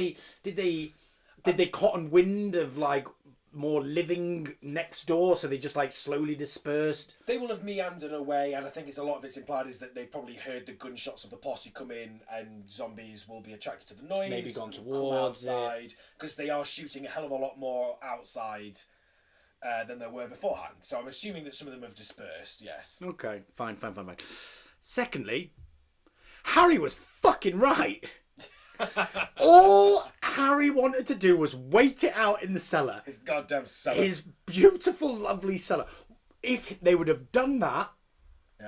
they cotton wind of, like, more living next door, so they just, like, slowly dispersed? They will have meandered away, and I think a lot of it's implied is that they've probably heard the gunshots of the posse come in, and zombies will be attracted to the noise. Maybe gone towards outside, because they are shooting a hell of a lot more outside than there were beforehand. So I'm assuming that some of them have dispersed, yes. Okay, fine. Secondly, Harry was fucking right. All Harry wanted to do was wait it out in the cellar. His goddamn cellar. His beautiful, lovely cellar. If they would have done that,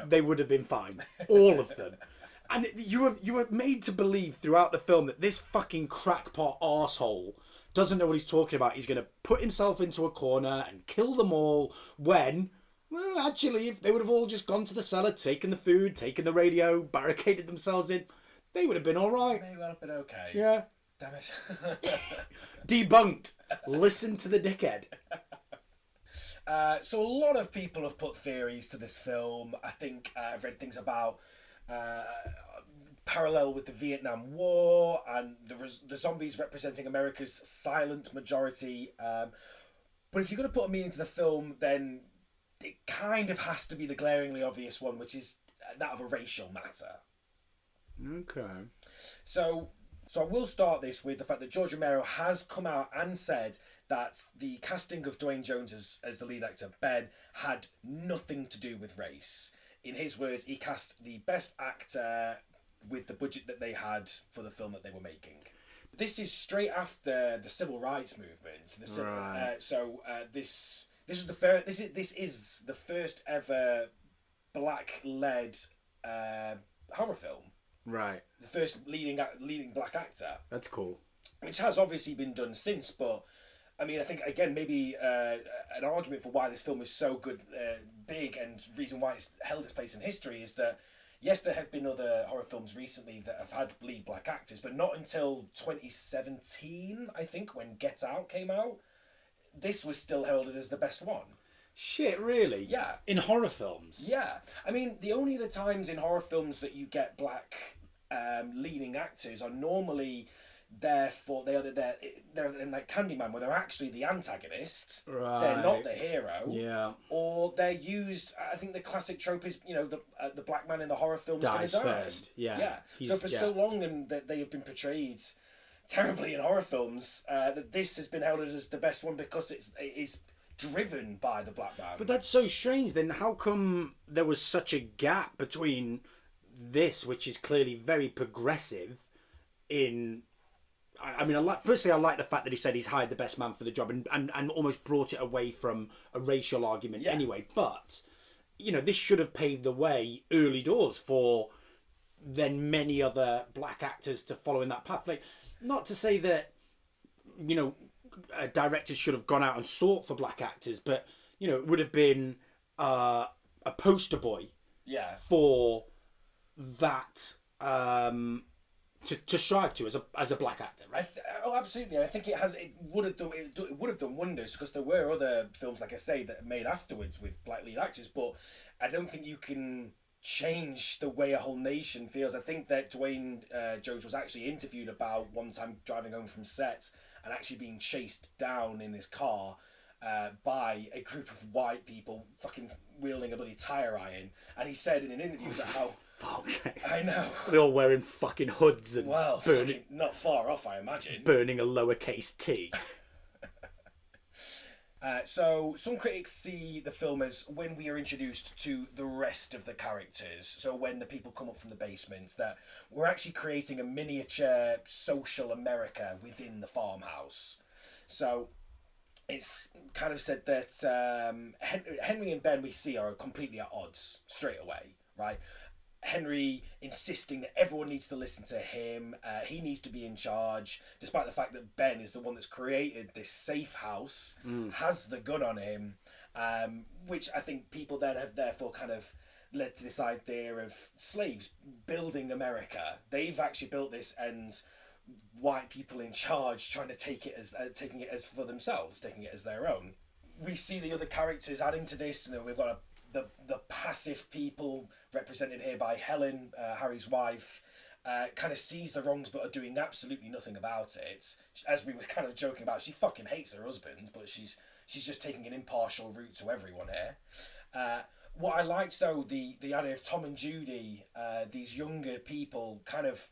they would have been fine. All of them. And you were made to believe throughout the film that this fucking crackpot arsehole doesn't know what he's talking about. He's going to put himself into a corner and kill them all when... Well, actually, if they would have all just gone to the cellar, taken the food, taken the radio, barricaded themselves in, they would have been all right. Maybe well have been okay. Yeah. Damn it. Debunked. Listen to the dickhead. So a lot of people have put theories to this film. I think I've read things about parallel with the Vietnam War and the zombies representing America's silent majority. But if you're going to put a meaning to the film, then it kind of has to be the glaringly obvious one, which is that of a racial matter. Okay. So I will start this with the fact that George Romero has come out and said that the casting of Dwayne Jones as the lead actor, Ben, had nothing to do with race. In his words, he cast the best actor with the budget that they had for the film that they were making. This is straight after the civil rights movement. This is the first ever black-led horror film. Right. The first leading black actor. That's cool. Which has obviously been done since, but I mean, I think again maybe an argument for why this film is so good, big, and reason why it's held its place in history is that yes, there have been other horror films recently that have had lead black actors, but not until 2017, I think, when Get Out came out. This was still heralded as the best one. Shit, really? Yeah. In horror films? Yeah. I mean, the only other times in horror films that you get black leading actors are normally they're in like Candyman, where they're actually the antagonist. Right. They're not the hero. Yeah. Or they're used. I think the classic trope is the black man in the horror film dies gonna die. first. Yeah. Yeah. So for so long, and that they have been portrayed terribly in horror films, that this has been heralded as the best one because it is driven by the black man. But that's so strange. Then how come there was such a gap between this, which is clearly very progressive, in... I mean, I like the fact that he said he's hired the best man for the job and almost brought it away from a racial argument anyway. But, this should have paved the way early doors for then many other black actors to follow in that path. Like, not to say that, directors should have gone out and sought for black actors, but, it would have been a poster boy for that... To strive to as a black actor, right? Absolutely. I think it would have done wonders, because there were other films, like I say, that are made afterwards with black lead actors. But I don't think you can change the way a whole nation feels. I think that Dwayne Jones was actually interviewed about one time driving home from set and actually being chased down in his car by by a group of white people fucking wielding a bloody tire iron, and he said in an interview that how Fuck's sake. I know. They're all wearing fucking hoods and Well, burning, not far off, I imagine. burning a lowercase t. So some critics see the film as when we are introduced to the rest of the characters. So when the people come up from the basement, that we're actually creating a miniature social America within the farmhouse. So it's kind of said that Henry and Ben we see are completely at odds straight away, right? Henry insisting that everyone needs to listen to him. He needs to be in charge, despite the fact that Ben is the one that's created this safe house, has the gun on him, which I think people then have therefore kind of led to this idea of slaves building America. They've actually built this, and white people in charge trying to take it as taking it as for themselves, taking it as their own. We see the other characters adding to this. You know, we've got the passive people represented here by Helen, Harry's wife, kind of sees the wrongs but are doing absolutely nothing about it. As we were kind of joking about, she fucking hates her husband, but she's just taking an impartial route to everyone here. What I liked though, the idea of Tom and Judy, these younger people kind of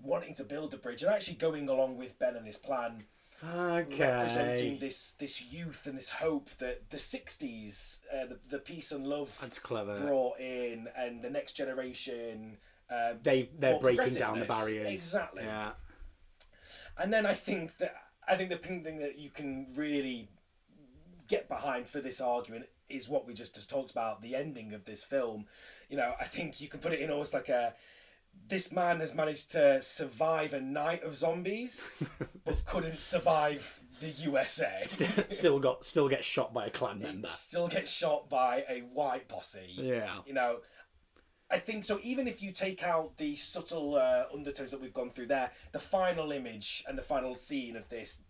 wanting to build a bridge and actually going along with Ben and his plan. Okay. Representing this youth and this hope that the 60s, the peace and love That's clever. brought in, and the next generation. They're more breaking down the progressiveness. barriers. Exactly. Yeah. And then I think the thing that you can really get behind for this argument is what we just talked about, the ending of this film. You know, I think you can put it in almost like this man has managed to survive a night of zombies, but couldn't survive the USA. Still gets shot by a clan member. Still gets shot by a white posse. Yeah. You know, I think so. Even if you take out the subtle undertones that we've gone through there, the final image and the final scene of this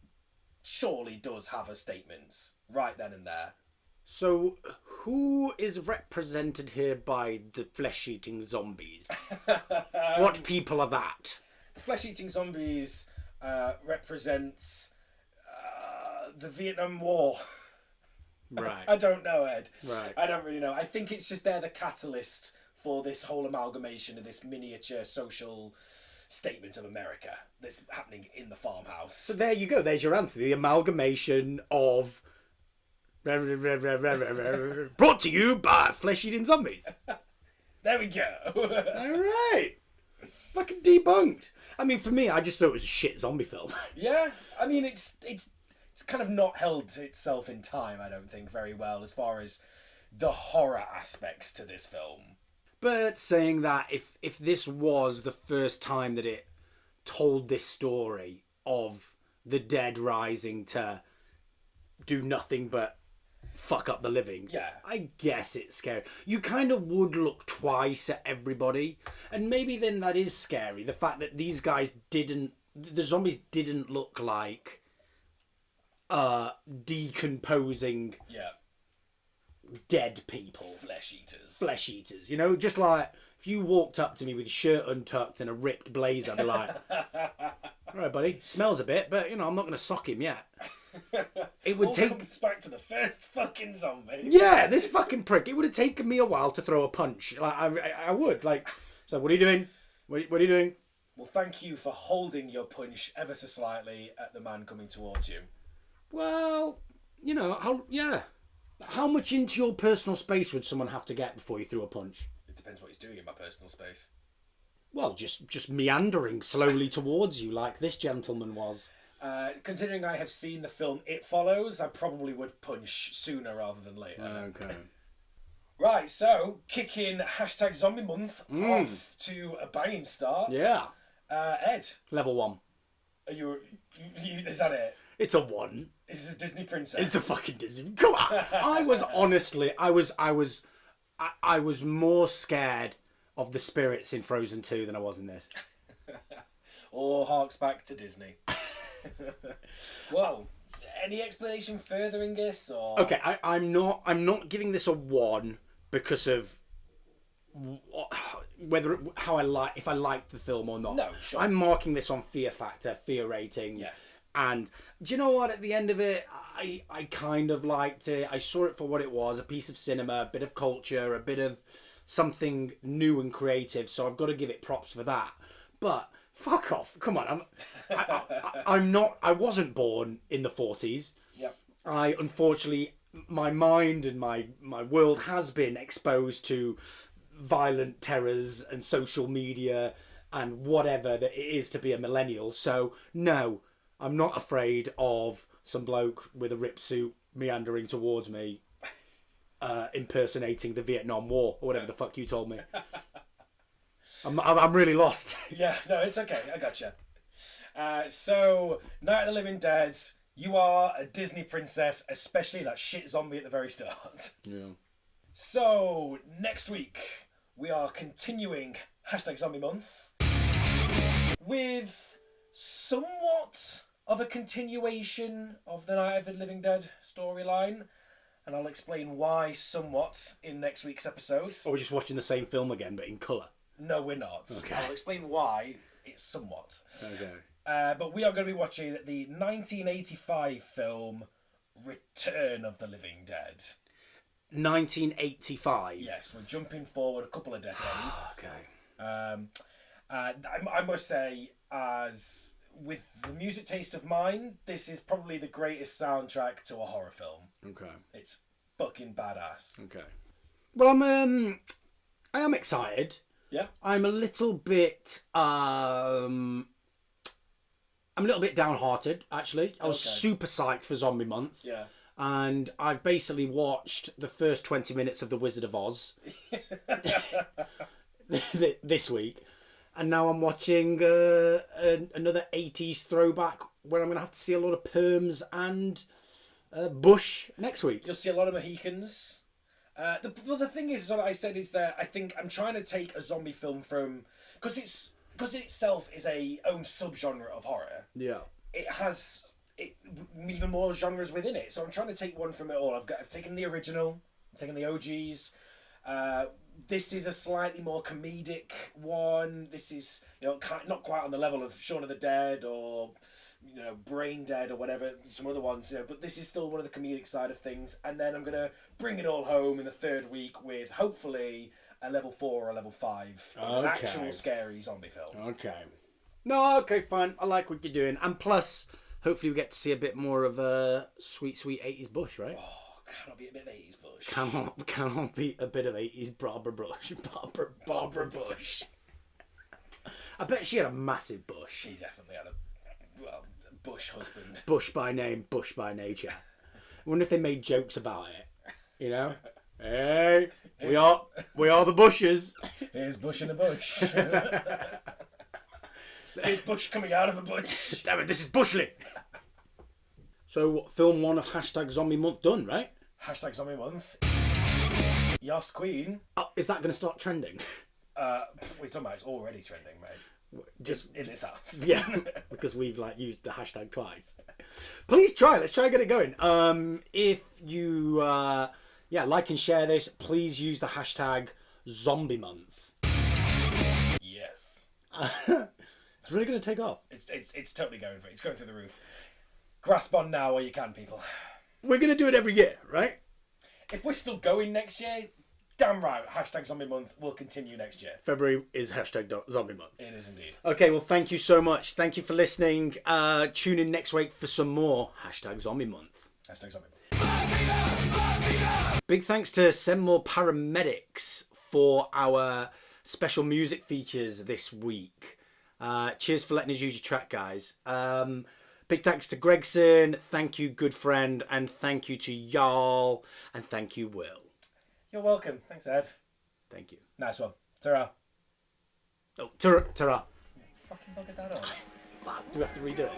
surely does have a statement right then and there. So, who is represented here by the flesh-eating zombies? What people are that? The flesh-eating zombies represents the Vietnam War. Right. I don't know, Ed. Right. I don't really know. I think it's just they're the catalyst for this whole amalgamation of this miniature social statement of America that's happening in the farmhouse. So there you go. There's your answer. The amalgamation of... brought to you by flesh-eating zombies. There we go. All right. Fucking debunked. I mean, for me, I just thought it was a shit zombie film. Yeah, I mean, it's kind of not held to itself in time, I don't think, very well as far as the horror aspects to this film. But saying that, if this was the first time that it told this story of the dead rising to do nothing but fuck up the living, Yeah. I guess it's scary. You kind of would look twice at everybody, and maybe then that is scary. The fact that these guys the zombies didn't look like decomposing Yeah. dead people. Flesh eaters. Flesh eaters, you know, just like if you walked up to me with your shirt untucked and a ripped blazer, I'd be like, all right, buddy, smells a bit, but you know, I'm not going to sock him yet. It would take. Comes back to the first fucking zombie. Yeah, this fucking prick. It would have taken me a while to throw a punch. Like I would. Like, so what are you doing? What are you doing? Well, thank you for holding your punch ever so slightly at the man coming towards you. Well, you know, how much into your personal space would someone have to get before you threw a punch? It depends what he's doing in my personal space. Well, just meandering slowly towards you like this gentleman was. Considering I have seen the film It Follows, I probably would punch sooner rather than later. Okay. Right, so kicking hashtag zombie month off to a banging start. Yeah. Ed, Level 1. are you is that it? It's a 1. Is this a Disney princess? It's a fucking Disney. Come on. I was more scared of the spirits in Frozen 2 than I was in this. Or harks back to Disney. Well, any explanation furthering this, or Okay, I'm not giving this a 1 because of if I liked the film or not. No, sure. I'm marking this on fear factor, fear rating. Yes. And do you know what? At the end of it, I kind of liked it. I saw it for what it was, a piece of cinema, a bit of culture, a bit of something new and creative. So I've got to give it props for that. But fuck off. Come on. I'm not, I wasn't born in the 40s. Yep. I, unfortunately, my mind and my world has been exposed to violent terrors and social media and whatever that it is to be a millennial. So, no, I'm not afraid of some bloke with a ripped suit meandering towards me, impersonating the Vietnam War, or whatever the fuck you told me. I'm really lost. Yeah, no, it's okay. I gotcha. So, Night of the Living Dead, you are a Disney princess, especially that shit zombie at the very start. Yeah. So, next week, we are continuing #Zombie Month with somewhat of a continuation of the Night of the Living Dead storyline. And I'll explain why somewhat in next week's episode. Or we're just watching the same film again, but in colour. No, we're not. Okay. I'll explain why it's somewhat. Okay. But we are going to be watching the 1985 film Return of the Living Dead. 1985. Yes, we're jumping forward a couple of decades. Okay. I must say, as with the music taste of mine, this is probably the greatest soundtrack to a horror film. Okay. It's fucking badass. Okay. Well, I am excited. Yeah. I'm a little bit I'm a little bit downhearted, actually. I was super psyched for Zombie Month. Yeah. And I basically watched the first 20 minutes of The Wizard of Oz this week. And now I'm watching another 80s throwback where I'm going to have to see a lot of perms and bush next week. You'll see a lot of Mohicans. The thing is, what I said is that I think I'm trying to take a zombie film from... Because it itself is a own subgenre of horror. Yeah. It has even more genres within it. So I'm trying to take one from it all. I've taken the original, I've taken the OGs. This is a slightly more comedic one. This is, not quite on the level of Shaun of the Dead or, Brain Dead or whatever, some other ones, but this is still one of the comedic side of things. And then I'm going to bring it all home in the third week with, hopefully, a level 4 or a level 5. An actual scary zombie film. Okay. No, okay, fine. I like what you're doing. And plus, hopefully we get to see a bit more of a sweet, sweet 80s Bush, right? Oh, cannot be a bit of 80s Bush. Cannot be a bit of 80s Barbara Bush. Barbara Bush. I bet she had a massive bush. She definitely had a bush husband. Bush by name, Bush by nature. I wonder if they made jokes about it, Hey, we are the Bushes. Here's Bush in a bush. Here's Bush coming out of a bush. Damn it, this is Bushley. So, film 1 of #Zombie Month done, right? #Zombie Month. Yas Queen. Oh, is that going to start trending? We're talking about it's already trending, mate. Just in this house. Yeah, because we've used the hashtag twice. Please try. Let's try and get it going. If you like and share this, please use the hashtag Zombie Month. Yes. It's really going to take off. It's totally going for it. It's going through the roof. Grasp on now while you can, people. We're going to do it every year, right? If we're still going next year, damn right. #Zombie Month will continue next year. February is #Zombie Month. It is indeed. Okay, well, thank you so much. Thank you for listening. Tune in next week for some more #Zombie Month. #Zombie Month. Big thanks to Sendmore Paramedics for our special music features this week. Cheers for letting us use your track, guys. Big thanks to Gregson. Thank you, good friend. And thank you to Jarl. And thank you, Will. You're welcome. Thanks, Ed. Thank you. Nice one. Ta-ra. Oh, ta-ra. Fucking buggered that up. Fuck, do we have to redo it?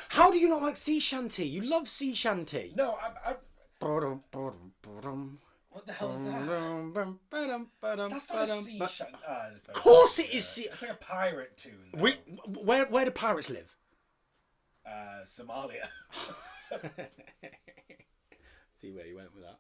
How do you not like sea shanty? You love sea shanty. No, what the hell is that? That's not a sea shanty. Of course it is sea. It's like a pirate tune. Though. Where do pirates live? Somalia. See where you went with that.